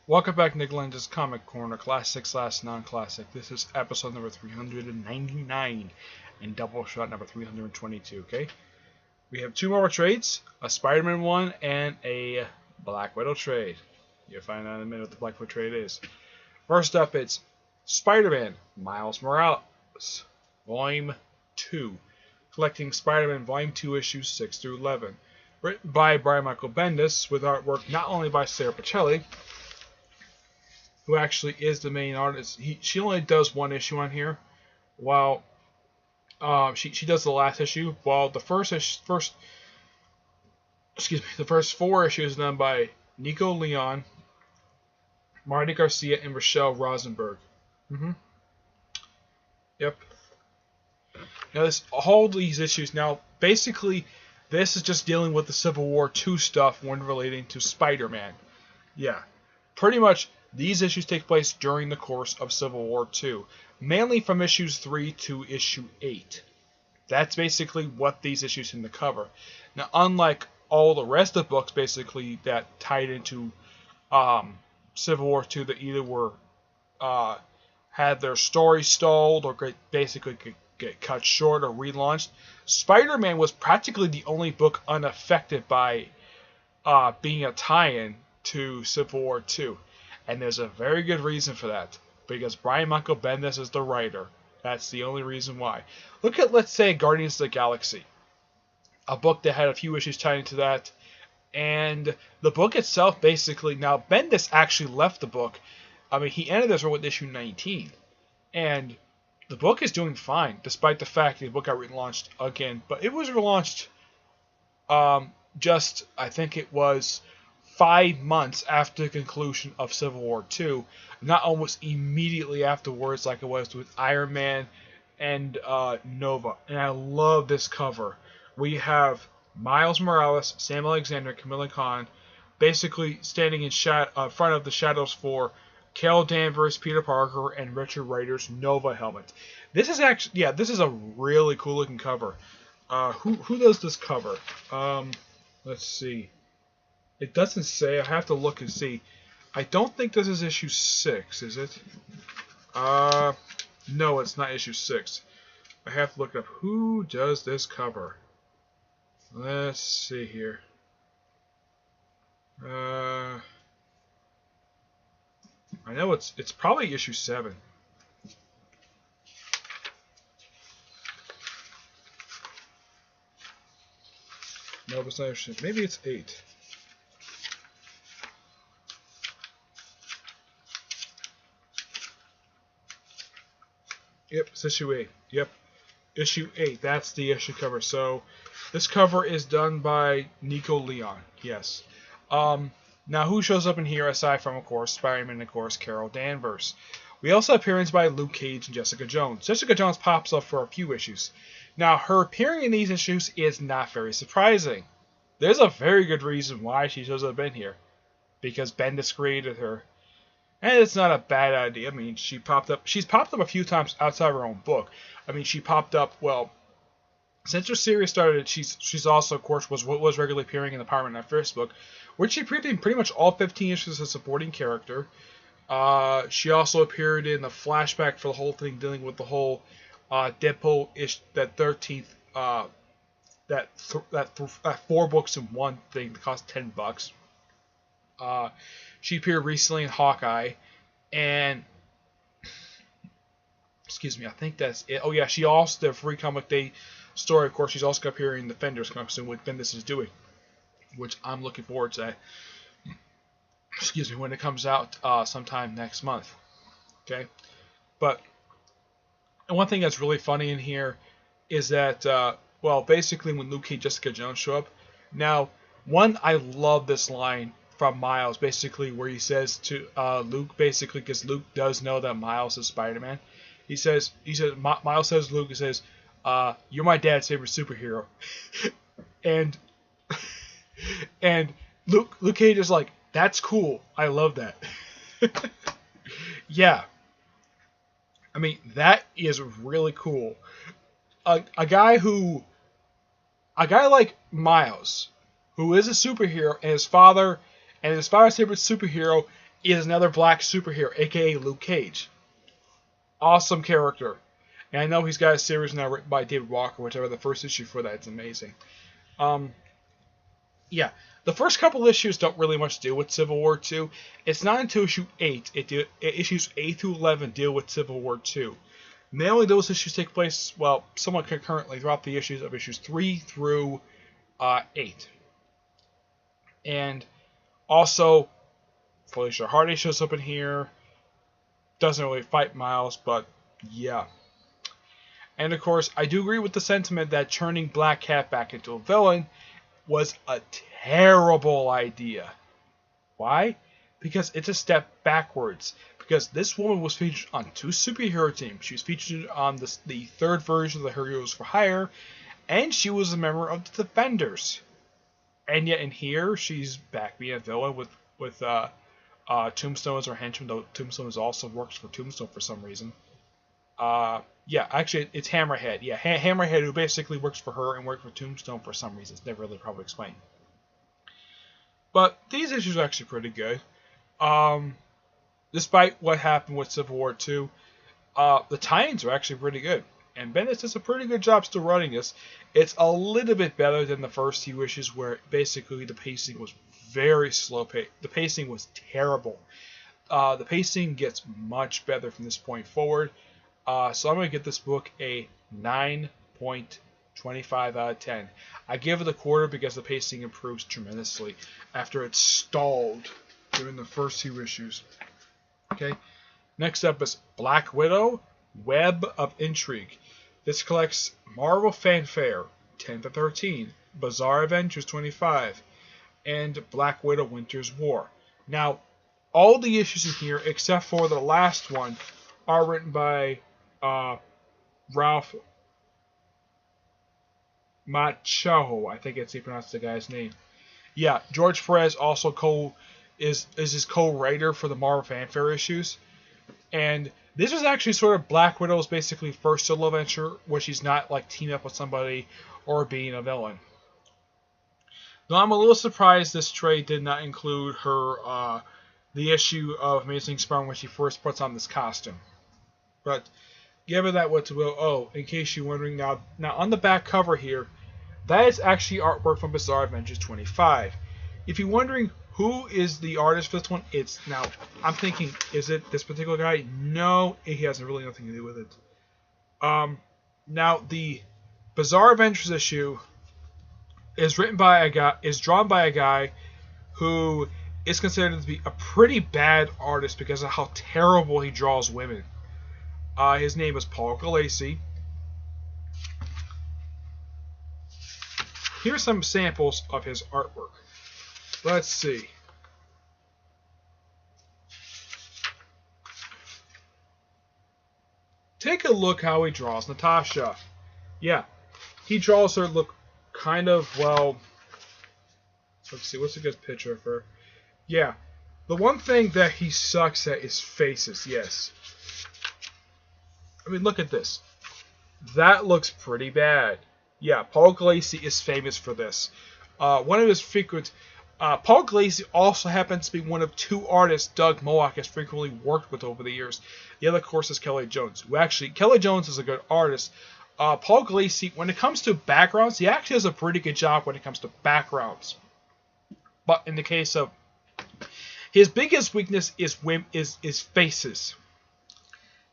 Welcome back, Nick Lenz's Comic Corner, Classic / Non-Classic. This is episode number 399 and Doubleshot number 322, okay? We have two more trades, a SpiderMan one and a Black Widow trade. You'll find out in a minute what the Black Widow trade is. First up, it's SpiderMan, Miles Morales, Volume 2. Collecting SpiderMan Volume 2 issues 6 through 11. Written by Brian Michael Bendis, with artwork not only by Sarah Pichelli, who actually is the main artist. She only does one issue on here, while she does the last issue. While the first four issues are done by Nico Leon, Marty Garcia, and Rochelle Rosenberg. Yep. Now all these issues. Now basically, this is just dealing with the Civil War II stuff when relating to Spider-Man. Yeah, pretty much. These issues take place during the course of Civil War II, mainly from issues 3 to issue 8. That's basically what these issues tend to cover. Now, unlike all the rest of the books, basically, that tied into Civil War II, that either were had their story stalled or basically get cut short or relaunched, Spider-Man was practically the only book unaffected by being a tie-in to Civil War II. And there's a very good reason for that, because Brian Michael Bendis is the writer. That's the only reason why. Look at, let's say, Guardians of the Galaxy, a book that had a few issues tied into that, and the book itself basically, now Bendis actually left the book. I mean, he ended this with issue 19, and the book is doing fine, despite the fact that the book got relaunched again. But it was relaunched just, I think it was 5 months after the conclusion of Civil War II, not almost immediately afterwards like it was with Iron Man and Nova. And I love this cover. We have Miles Morales, Sam Alexander, Camilla Khan, basically standing in front of the shadows for Carol Danvers, Peter Parker, and Richard Rider's Nova helmet. This is actually, yeah, this is a really cool looking cover. Who does this cover? Let's see. It doesn't say. I have to look and see. I don't think this is issue 6, is it? No, it's not issue 6. I have to look up who does this cover. Let's see here. I know it's probably issue 7. No, it's not issue 7. Maybe it's 8. Yep, it's issue 8. Yep, issue 8. That's the issue cover. So, this cover is done by Nico Leon. Yes. Now, who shows up in here aside from, of course, Spider-Man and, of course, Carol Danvers? We also have appearance by Luke Cage and Jessica Jones. Jessica Jones pops up for a few issues. Now, her appearing in these issues is not very surprising. There's a very good reason why she shows up in here. Because Bendis created her. And it's not a bad idea. I mean, she's popped up a few times outside of her own book. I mean, she popped up, well, since her series started, she's also, of course, was regularly appearing in the Power Man First book, which she appeared in pretty much all 15 issues as a supporting character. She also appeared in the flashback for the whole thing, dealing with the whole Deadpool-ish, that 13th, that 4 books in one thing that cost $10. She appeared recently in Hawkeye, and excuse me, I think that's it. Oh yeah, she also did a Free Comic Day story. Of course, she's also going to appear in Defenders comic soon, what Bendis is doing, which I'm looking forward to. Excuse me, when it comes out sometime next month. Okay, but and one thing that's really funny in here is that well, basically when Luke and Jessica Jones show up. Now, I love this line from Miles, basically, where he says to Luke, basically, because Luke does know that Miles is Spider-Man. Miles says to Luke, he says, "You're my dad's favorite superhero," and Luke Cage is like, "That's cool. I love that." Yeah, I mean, that is really cool. A guy like Miles, who is a superhero, and his father's favorite superhero is another black superhero, aka Luke Cage. Awesome character. And I know he's got a series now written by David Walker, whichever the first issue for that. It's amazing. Yeah, the first couple issues don't really much deal with Civil War II. It's not until issue 8, issues 8 through 11 deal with Civil War II. Mainly those issues take place, well, somewhat concurrently throughout the issues of issues 3 through 8. And also, Felicia Hardy shows up in here. Doesn't really fight Miles, but yeah. And of course, I do agree with the sentiment that turning Black Cat back into a villain was a terrible idea. Why? Because it's a step backwards. Because this woman was featured on 2 superhero teams. She was featured on the third version of the Heroes for Hire, and she was a member of the Defenders. And yet in here, she's back being a villain with Tombstone as her henchman, though Tombstone also works for Tombstone for some reason. Yeah, actually, it's Hammerhead. Yeah, Hammerhead, who basically works for her and works for Tombstone for some reason. It's never really probably explained. But these issues are actually pretty good. Despite what happened with Civil War II, the tie-ins are actually pretty good. And Bendis does a pretty good job still running this. It's a little bit better than the first few issues where basically the pacing was very slow. The pacing was terrible. The pacing gets much better from this point forward. So I'm going to give this book a 9.25 out of 10. I give it a quarter because the pacing improves tremendously after it stalled during the first 2 issues. Okay. Next up is Black Widow, Web of Intrigue. This collects Marvel Fanfare 10 to 13, Bizarre Adventures 25, and Black Widow Winter's War. Now, all the issues in here, except for the last one, are written by Ralph Macchio. I think it's how you pronounce the guy's name. Yeah, George Perez also is his co-writer for the Marvel Fanfare issues. And this was actually sort of Black Widow's basically first solo venture where she's not like teaming up with somebody or being a villain. Now I'm a little surprised this trade did not include her the issue of Amazing Spider-Man when she first puts on this costume. But given that what to will, oh, in case you're wondering now on the back cover here, that is actually artwork from Bizarre Adventures 25. If you're wondering who is the artist for this one, it's now, I'm thinking, is it this particular guy? No, he has really nothing to do with it. Now the Bizarre Adventures issue is drawn by a guy who is considered to be a pretty bad artist because of how terrible he draws women. His name is Paul Gulacy. Here's some samples of his artwork. Let's see. Take a look how he draws Natasha. Yeah, he draws her look kind of, well, let's see, what's a good picture of her? Yeah, the one thing that he sucks at is faces, yes. I mean, look at this. That looks pretty bad. Yeah, Paul Gulacy is famous for this. One of his frequent... Paul Gulacy also happens to be one of 2 artists Doug Moak has frequently worked with over the years. The other, of course, is Kelly Jones. Who actually, Kelly Jones is a good artist. Paul Gulacy, when it comes to backgrounds, he actually does a pretty good job when it comes to backgrounds. But in the case of... his biggest weakness is faces.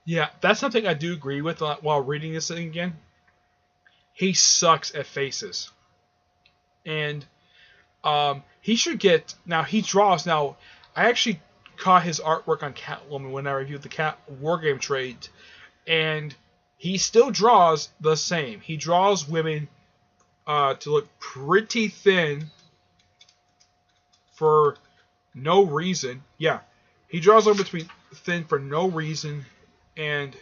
Yeah, that's something I do agree with while reading this thing again. He sucks at faces. And he should get... now, he draws... now, I actually caught his artwork on Catwoman when I reviewed the Cat Wargame trade. And he still draws the same. He draws women to look pretty thin for no reason. Yeah, he draws them between thin for no reason. And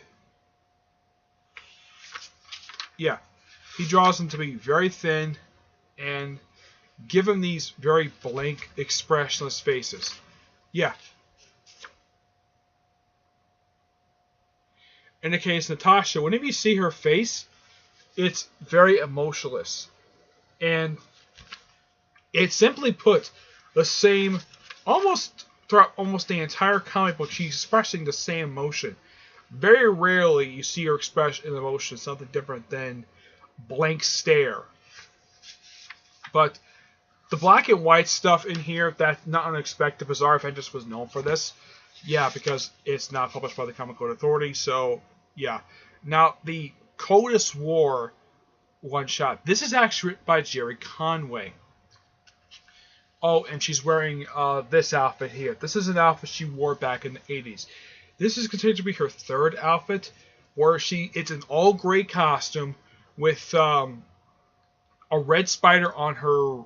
yeah, he draws them to be very thin and give them these very blank, expressionless faces. Yeah. In the case of Natasha, whenever you see her face, it's very emotionless. And it simply puts the same, almost throughout almost the entire comic book, she's expressing the same emotion. Very rarely you see her express an emotion something different than blank stare. But the black and white stuff in here, that's not unexpected. Bizarre Adventures was known for this. Yeah, because it's not published by the Comic Code Authority, so yeah. Now, the Codus War one-shot. This is actually written by Jerry Conway. Oh, and she's wearing this outfit here. This is an outfit she wore back in the 80s. This is considered to be her third outfit, where it's an all-gray costume with a red spider on her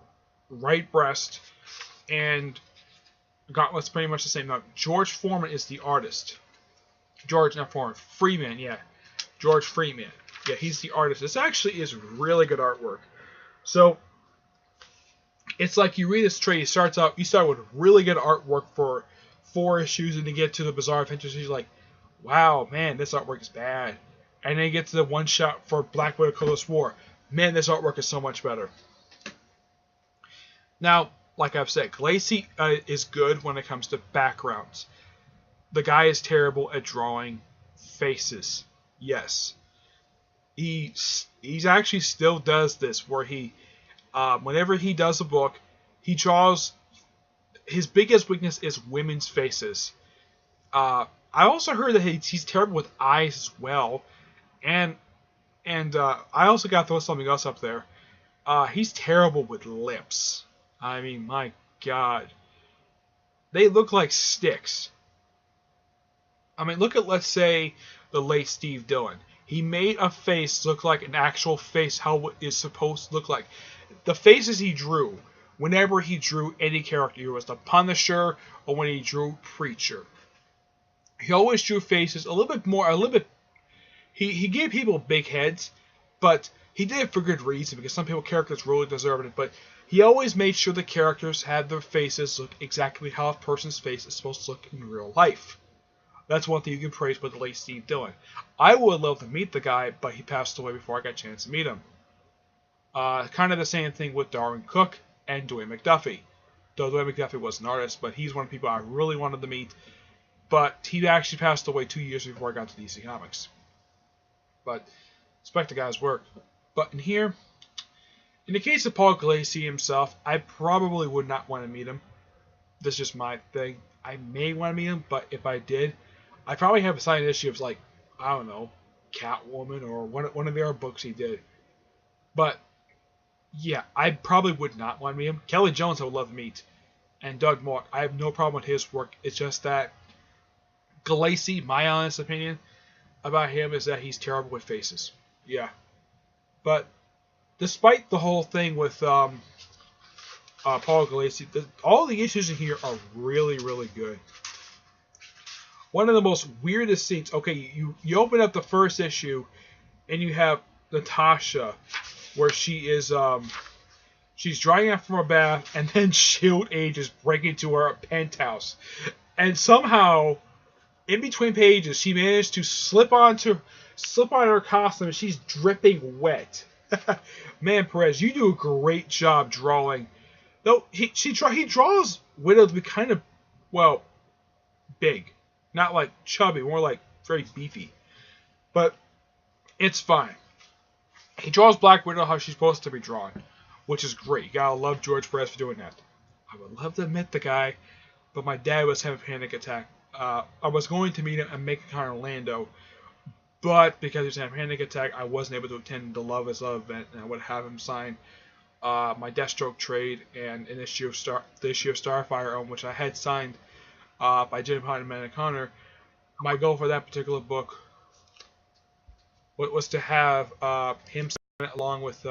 right breast, and gauntlets pretty much the same. Now, George Foreman is the artist. Freeman, yeah. George Freeman. Yeah, he's the artist. This actually is really good artwork. So, it's like you read this trade, you start with really good artwork for 4 issues, and you get to the Bizarre Adventures, you're like, wow, man, this artwork is bad. And then you get to the one-shot for Black Widow Codus War. Man, this artwork is so much better. Now, like I've said, Glacy is good when it comes to backgrounds. The guy is terrible at drawing faces. Yes. He's actually still does this, where he, whenever he does a book, he draws, his biggest weakness is women's faces. I also heard that he's terrible with eyes as well. And I also got to throw something else up there. He's terrible with lips. I mean, my God. They look like sticks. I mean, look at, let's say, the late Steve Dillon. He made a face look like an actual face, how it is supposed to look like. The faces he drew, whenever he drew any character, it was the Punisher or when he drew Preacher. He always drew faces a little bit. He gave people big heads, but he did it for good reason, because some characters really deserved it. But he always made sure the characters had their faces look exactly how a person's face is supposed to look in real life. That's one thing you can praise with the late Steve Dillon. I would love to meet the guy, but he passed away before I got a chance to meet him. Kind of the same thing with Darwin Cook and Dwayne McDuffie. Though Dwayne McDuffie was an artist, but he's one of the people I really wanted to meet. But he actually passed away 2 years before I got to DC Comics. But respect the guy's work. But in here, in the case of Paul Glacy himself, I probably would not want to meet him. This is just my thing. I may want to meet him, but if I did, I'd probably have a signed issue of, like, I don't know, Catwoman or one of the other books he did. But yeah, I probably would not want to meet him. Kelly Jones I would love to meet. And Doug Moore, I have no problem with his work. It's just that Glacy, my honest opinion about him is that he's terrible with faces. Yeah. But despite the whole thing with Paul Glacy, all the issues in here are really, really good. One of the most weirdest scenes. Okay, you open up the first issue, and you have Natasha, where she is she's drying out from her bath, and then Shield agents break into her penthouse, and somehow in between pages she managed to slip on her costume, and she's dripping wet. Man, Perez, you do a great job drawing. Though he draws Widow to be kind of, well, big. Not like chubby, more like very beefy. But it's fine. He draws Black Widow how she's supposed to be drawn, which is great. You gotta love George Perez for doing that. I would love to meet the guy, but my dad was having a panic attack. I was going to meet him and make a con in Orlando, but because he was having a panic attack, I wasn't able to attend the Love is Love event, and I would have him sign my Deathstroke trade and an issue of Starfire, which I had signed by Jim Hunt and Amanda Connor. My goal for that particular book was to have him sign it along with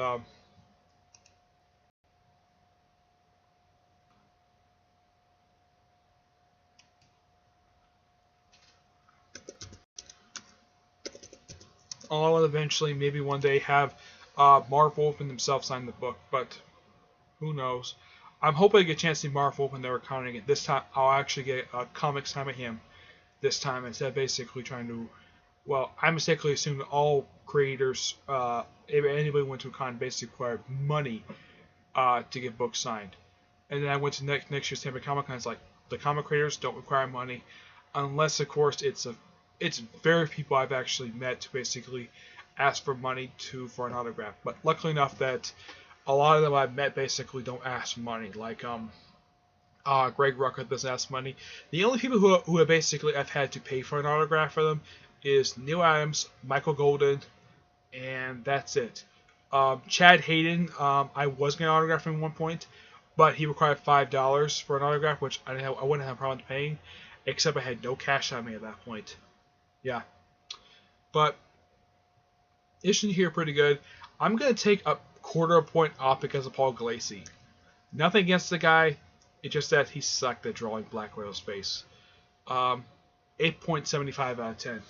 I'll eventually, maybe one day, have Marv Wolfman himself sign the book, but who knows. I'm hoping I get a chance to see Marv Wolfman there accounting it. This time, I'll actually get a comics time of him this time, instead of basically trying to, well, I mistakenly assumed that all creators, if anybody went to a con, basically required money to get books signed. And then I went to next year's Tampa Comic Con, it's like, The comic creators don't require money, unless of course it's very few people I've actually met to basically ask for money for an autograph. But luckily enough that a lot of them I've met basically don't ask for money. Like Greg Rucker doesn't ask money. The only people who have basically I've had to pay for an autograph for them is Neil Adams, Michael Golden, and that's it. Chad Hayden, I was going to autograph him at one point, but he required $5 for an autograph, which I wouldn't have a problem paying, except I had no cash on me at that point. Yeah. But issue here pretty good. I'm going to take a quarter point off because of Paul Gulacy. Nothing against the guy. It's just that he sucked at drawing Black Widow's face. 8.75 out of 10.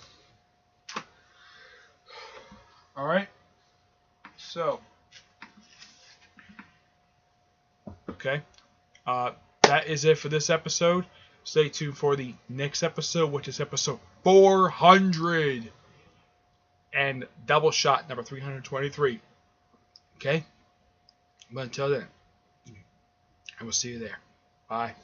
Alright. So. Okay. That is it for this episode. Stay tuned for the next episode, which is episode 400. And Doubleshot number 323. Okay? But until then, I will see you there. Bye.